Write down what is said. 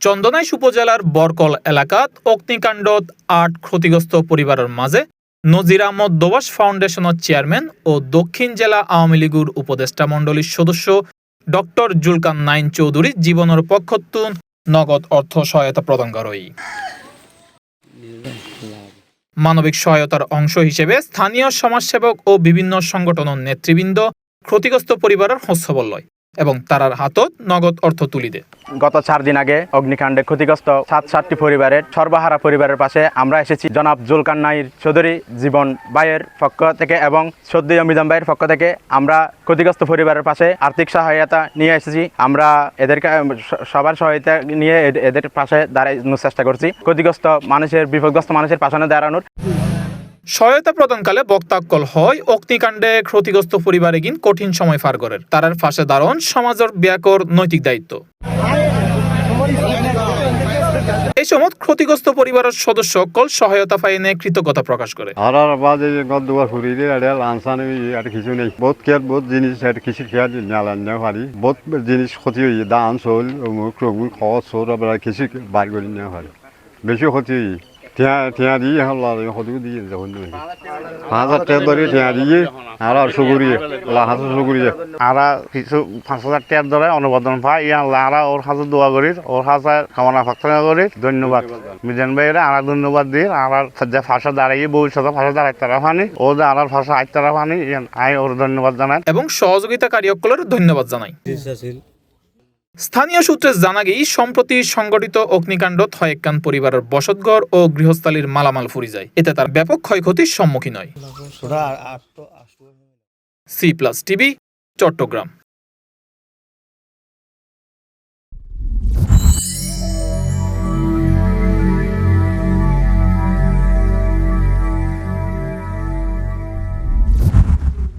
চন্দনাইশ উপজেলার বরকল এলাকাত অগ্নিকাণ্ডত ৮ ক্ষতিগ্রস্ত পরিবারের মাঝে নজির আহমদ দোবাস ফাউন্ডেশনের চেয়ারম্যান ও দক্ষিণ জেলা আওয়ামী লীগের উপদেষ্টা মণ্ডলীর সদস্য ডক্টর জুলকান নাইন চৌধুরী জীবনের পক্ষতুন নগদ অর্থ সহায়তা প্রদান করে। মানবিক সহায়তার অংশ হিসেবে স্থানীয় সমাজসেবক ও বিভিন্ন সংগঠনের নেতৃবৃন্দ ক্ষতিগ্রস্ত পরিবারের খোঁজখবর লয় এবং তারার হাতত নগদ অর্থ তুলি দেয়। গত ৪ দিন আগে অগ্নিকাণ্ডে ক্ষতিগ্রস্ত ৭টি পরিবারের সর্বহারা পরিবারের পাশে আমরা এসেছি। জনাব জুলকান নাইন চৌধুরী জীবন ভাইয়ের পক্ষ থেকে এবং শ্রদ্ধেয় মিজান ভাইয়ের পক্ষ থেকে আমরা ক্ষতিগ্রস্ত পরিবারের পাশে আর্থিক সহায়তা নিয়ে এসেছি। আমরা এদেরকে সবার সহায়তা নিয়ে এদের পাশে দাঁড়ানোর চেষ্টা করছি, ক্ষতিগ্রস্ত মানুষের, বিপদগ্রস্ত মানুষের পাশে দাঁড়ানোর। সহায়তা প্রদানকালে বক্তাক্কল হয় অগ্নিকাণ্ডে ক্ষতিগ্রস্ত পরিবারে গিন কঠিন সময় পার করেন তারার পাশে দাঁড়ান সমাজের ব্যাকর নৈতিক দায়িত্ব। এই সময় ক্ষতিগ্রস্ত পরিবারের সদস্য সকল সহায়তা পাইনে কৃতজ্ঞতা প্রকাশ করে। বহুত জিনিস বহুত জিনিস ক্ষতি হয়ে দান চল খরচ কিছু বার করে নেওয়া হয়, বেশি ক্ষতি হয়ে ঠেয়া দিয়ে সদু দিয়ে যখন ৫,০০০ টাকা ধরে ঠেয়া দিয়ে আর সুগুরিয়ে সুগুরিয়ে আর কিছু ৫,০০০ টাকার ধরে অনুমোদন পাই আর ওর হাতে দোয়া করি, ওর হাতে কামনা প্রার্থনা করি। ধন্যবাদ মিজান ভাইয়েরা, আর ধন্যবাদ দিই। আর যে ফাঁসা দাঁড়িয়ে ভবিষ্যতে ফাঁসা দাঁড়াই তারা ফানি ও যে আর ফাঁসা আই তারা ফানি আই ওর ধন্যবাদ জানাই এবং সহযোগিতাকারী সকলের ধন্যবাদ জানাই। স্থানীয় সূত্রে জানা গেই সম্প্রতি সংগঠিত অগ্নিকাণ্ডত কয়েকখান পরিবারের বসতঘর ও গৃহস্থালীর মালামাল ফুরি যায়, এতে তার ব্যাপক ক্ষয়ক্ষতির সম্মুখীন হয়। C+ TV, Chittagong.